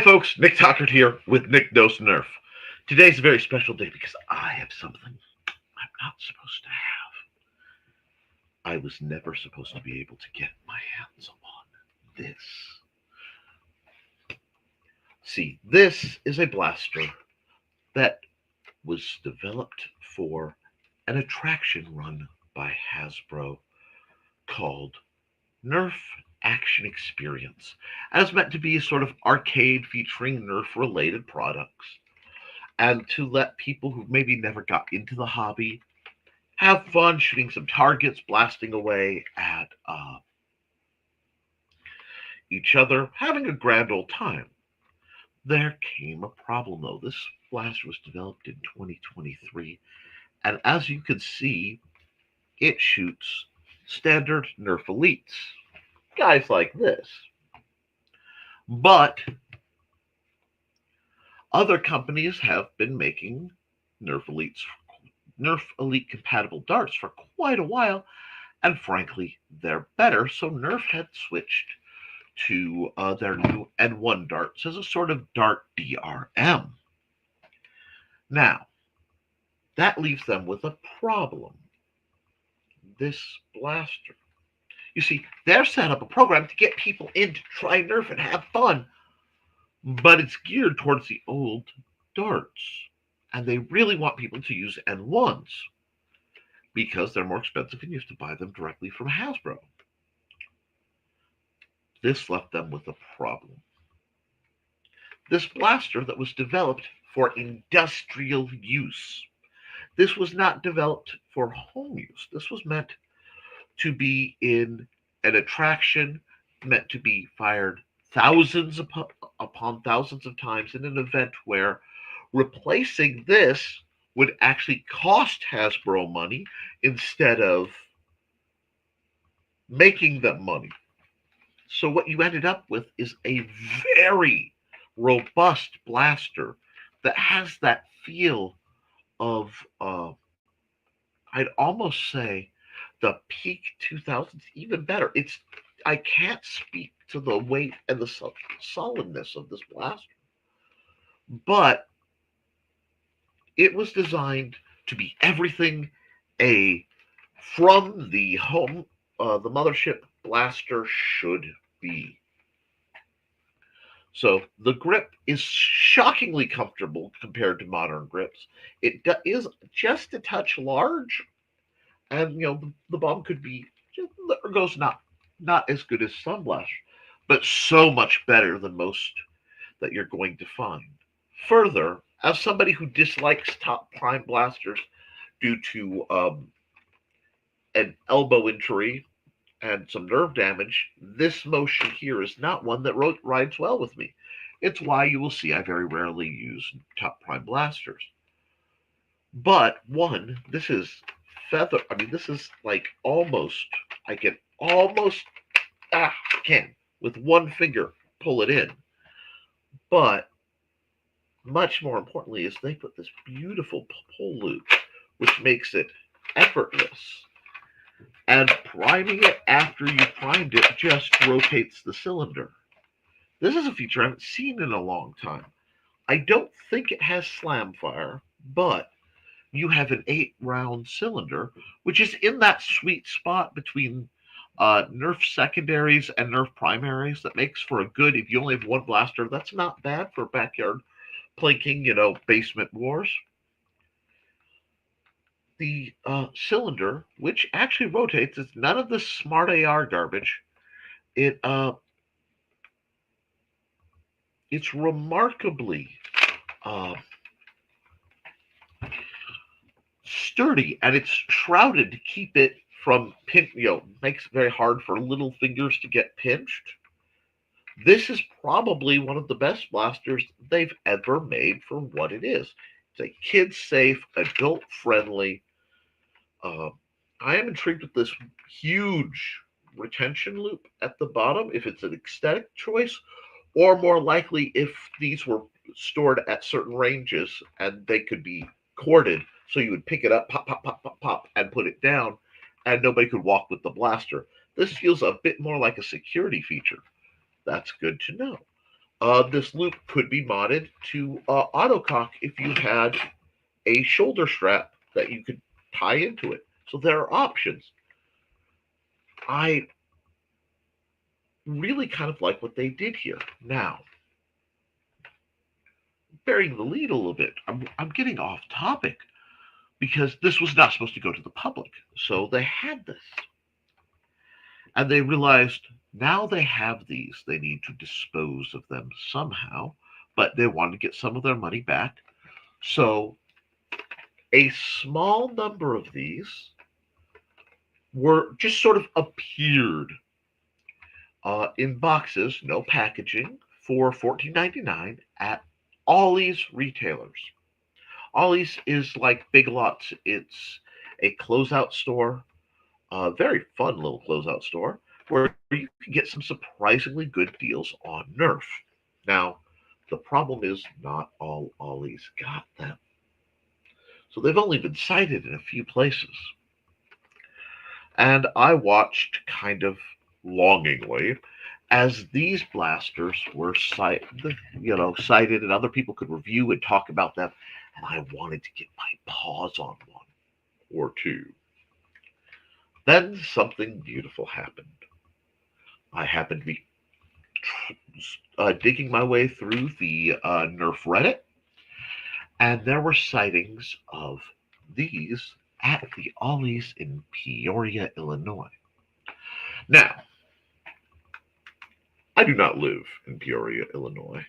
folks, Nick Tockert here with Nick Knows Nerf. Today's a very special day because I have something I'm not supposed to have. I was never supposed to be able to get my hands on this. See, this is a blaster that was developed for an attraction run by Hasbro called Nerf Action Experience. And it's meant to be a sort of arcade featuring Nerf related products and to let people who maybe never got into the hobby have fun shooting some targets, blasting away at each other, having a grand old time. There came a problem though. This blaster was developed in 2023, and as you can see, it shoots standard Nerf Elites. Guys like this. But other companies have been making Nerf Elites, Nerf Elite compatible darts for quite a while, and frankly, they're better. So Nerf had switched to their new N1 darts as a sort of dart DRM. Now, that leaves them with a problem. This blaster. You see, they're set up a program to get people in to try Nerf and have fun, but it's geared towards the old darts. And they really want people to use N1s because they're more expensive and you have to buy them directly from Hasbro. This left them with a problem. This blaster that was developed for industrial use. This was not developed for home use. This was meant to be in an attraction, meant to be fired thousands upon thousands of times in an event where replacing this would actually cost Hasbro money instead of making them money. So what you ended up with is a very robust blaster that has that feel of, I'd almost say, the peak 2000s, even better. I can't speak to the weight and the solidness of this blaster, but it was designed to be everything from the the mothership blaster should be. So the grip is shockingly comfortable compared to modern grips. It is just a touch large, and the bomb could be goes not as good as some blasters, but so much better than most that you're going to find. Further, as somebody who dislikes top prime blasters due to an elbow injury and some nerve damage, this motion here is not one that rides well with me. It's why you will see I very rarely use top prime blasters. But one, this is feather. I mean, this is like I can with one finger pull it in. But much more importantly is they put this beautiful pull loop, which makes it effortless. And priming it after you primed it just rotates the cylinder. This is a feature I haven't seen in a long time. I don't think it has slam fire, but you have an 8-round cylinder, which is in that sweet spot between Nerf secondaries and Nerf primaries that makes for a good, if you only have one blaster, that's not bad for backyard plinking, basement wars. The cylinder, which actually rotates, is none of this smart AR garbage. It's remarkably sturdy, and it's shrouded to keep it from makes it very hard for little fingers to get pinched. This is probably one of the best blasters they've ever made for what it is. It's a kid-safe, adult-friendly. I am intrigued with this huge retention loop at the bottom, if it's an aesthetic choice, or more likely if these were stored at certain ranges and they could be corded, so you would pick it up, pop, pop, pop, pop, pop, and put it down, and nobody could walk with the blaster. This feels a bit more like a security feature. That's good to know. This loop could be modded to autocock if you had a shoulder strap that you could tie into it. So there are options. I really kind of like what they did here. Now, burying the lead a little bit, I'm getting off topic because this was not supposed to go to the public. So they had this. And they realized now they have these, they need to dispose of them somehow, but they want to get some of their money back. So a small number of these were just sort of appeared in boxes, no packaging, for $14.99 at Ollie's retailers. Ollie's is like Big Lots. It's a closeout store, a very fun little closeout store where you can get some surprisingly good deals on Nerf. Now, the problem is not all Ollie's got them. So they've only been cited in a few places. And I watched kind of longingly as these blasters were cited and other people could review and talk about them. And I wanted to get my paws on one or two. Then something beautiful happened. I happened to be digging my way through the Nerf Reddit, and there were sightings of these at the Ollie's in Peoria, Illinois. Now, I do not live in Peoria, Illinois.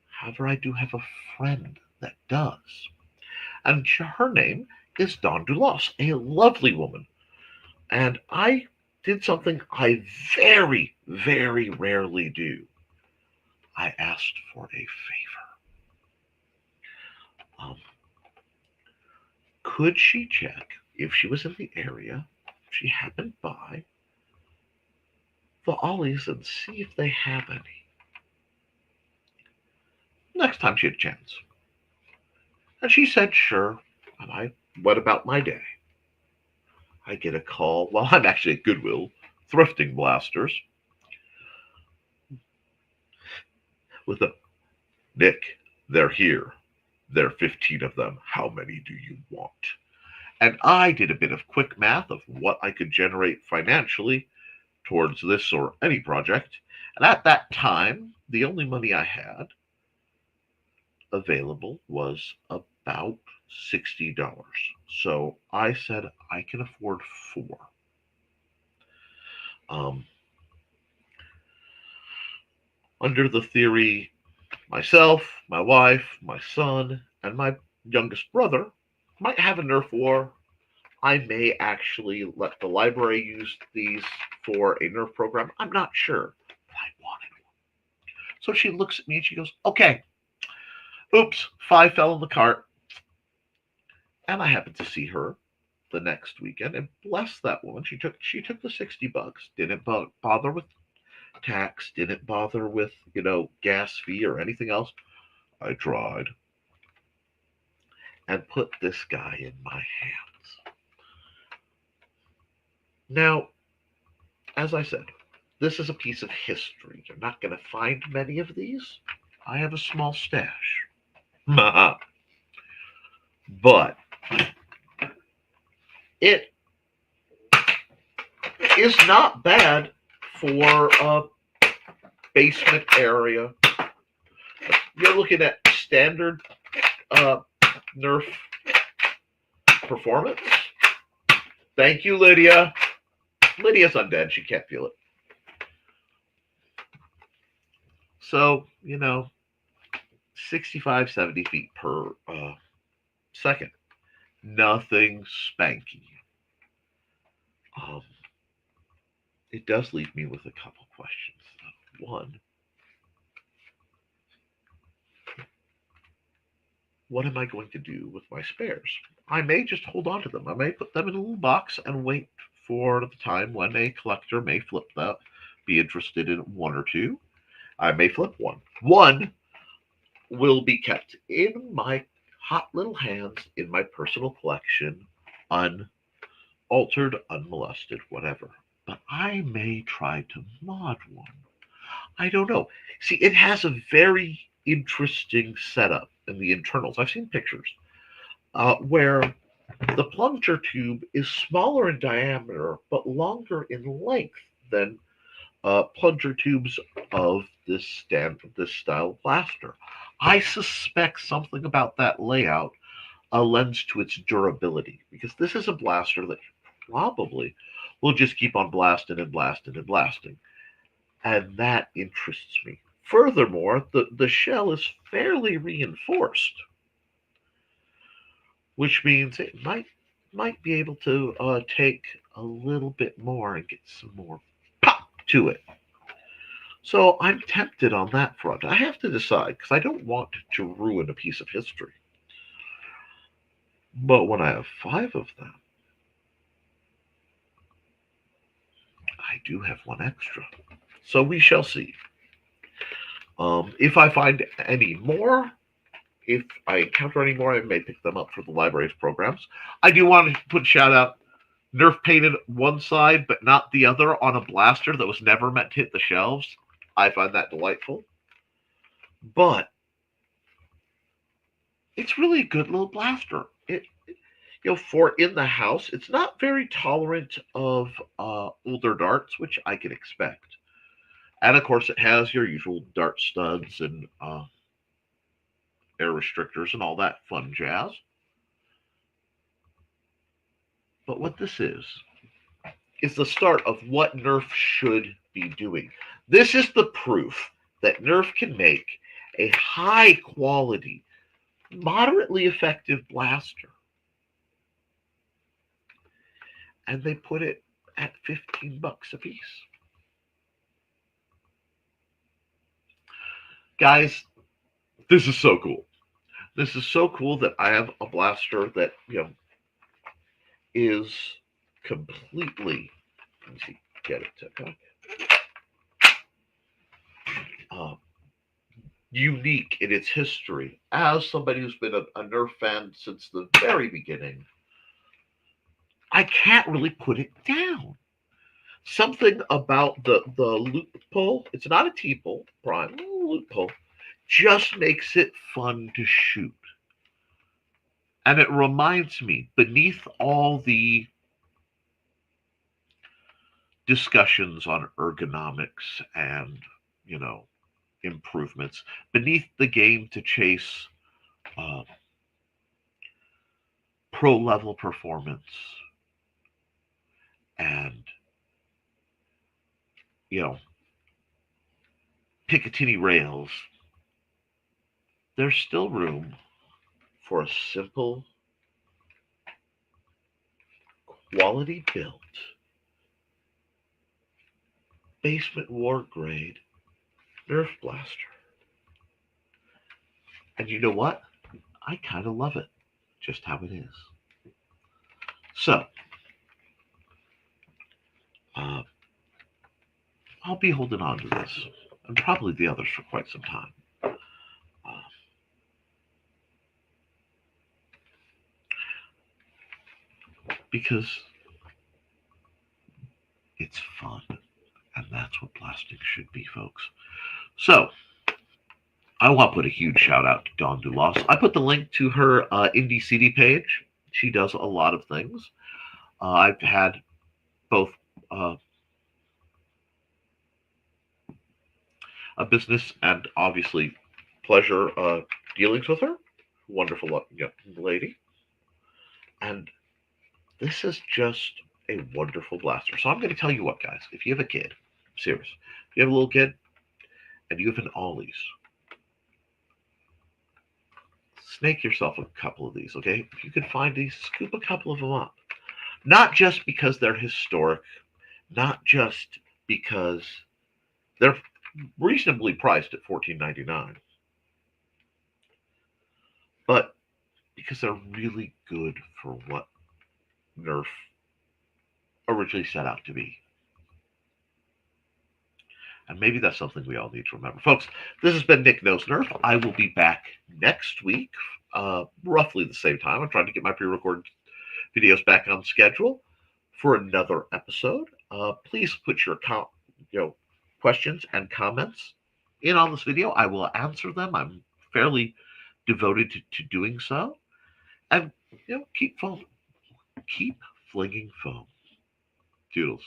However, I do have a friend that does. And her name is Dulas, a lovely woman. And I did something I very, very rarely do. I asked for a favor. Could she check if she was in the area, if she happened by the Ollies and see if they have any? Next time she had a chance. And she said, sure. And I went about my day. I get a call while I'm actually at Goodwill, thrifting blasters, with a, Nick, they're here. There are 15 of them. How many do you want? And I did a bit of quick math of what I could generate financially towards this or any project. And at that time, the only money I had available was about $60. So I said I can afford 4. Under the theory, myself, my wife, my son, and my youngest brother might have a Nerf war. I may actually let the library use these for a Nerf program. I'm not sure, but I wanted one. So she looks at me and she goes, okay, oops, 5 fell in the cart. And I happened to see her the next weekend, and bless that woman, she took the $60, didn't bother with tax, didn't bother with gas fee or anything else. I tried and put this guy in my hands. Now, as I said, this is a piece of history. You're not going to find many of these. I have a small stash. But it is not bad for a basement area. You're looking at standard Nerf performance. Thank you, Lydia. Lydia's undead. She can't feel it. So, 65, 70 feet per second. Nothing spanky. It does leave me with a couple questions. One, what am I going to do with my spares? I may just hold on to them. I may put them in a little box and wait for the time when a collector may flip that, be interested in 1 or 2. I may flip 1. 1 will be kept in my hot little hands in my personal collection, unaltered, unmolested, whatever. But I may try to mod 1. I don't know. See, it has a very interesting setup in the internals. I've seen pictures where the plunger tube is smaller in diameter but longer in length than plunger tubes of this style blaster. I suspect something about that layout lends to its durability because this is a blaster that probably will just keep on blasting and blasting and blasting, and that interests me. Furthermore, the shell is fairly reinforced, which means it might be able to take a little bit more and get some more pop to it. So I'm tempted on that front. I have to decide because I don't want to ruin a piece of history. But when I have five of them, I do have one extra. So we shall see. If I find any more, if I encounter any more, I may pick them up for the library's programs. I do want to put a shout out. Nerf painted one side but not the other on a blaster that was never meant to hit the shelves. I find that delightful. But it's really a good little blaster. For in the house, it's not very tolerant of older darts, which I can expect. And of course, it has your usual dart studs and air restrictors and all that fun jazz. But what this is the start of what Nerf should be doing. This is the proof that Nerf can make a high quality, moderately effective blaster. And they put it at $15 a piece. Guys, this is so cool. This is so cool that I have a blaster that, is completely, let's see, get it, okay, unique in its history. As somebody who's been a Nerf fan since the very beginning, I can't really put it down. Something about the loop pull, it's not a T-pull, prime loop pull, just makes it fun to shoot. And it reminds me, beneath all the discussions on ergonomics and, improvements, beneath the game to chase pro level performance and, Picatinny rails, there's still room for a simple, quality built, basement war grade Nerf blaster. And you know what? I kind of love it, just how it is. So, I'll be holding on to this, and probably the others for quite some time. Because it's fun, and that's what plastic should be, folks. So, I want to put a huge shout out to Dawn Dulas. I put the link to her Indie CD page. She does a lot of things. I've had both a business and obviously pleasure dealings with her. Wonderful young lady. And this is just a wonderful blaster. So I'm going to tell you what, guys. If you have a kid, serious, if you have a little kid and you have an Ollie's, snake yourself a couple of these, okay? If you can find these, scoop a couple of them up. Not just because they're historic, not just because they're reasonably priced at $14.99, but because they're really good for what Nerf originally set out to be. And maybe that's something we all need to remember. Folks, this has been Nick Knows Nerf. I will be back next week, roughly the same time. I'm trying to get my pre-recorded videos back on schedule for another episode. Please put your questions and comments in on this video. I will answer them. I'm fairly devoted to doing so. And keep flinging foam. Doodles.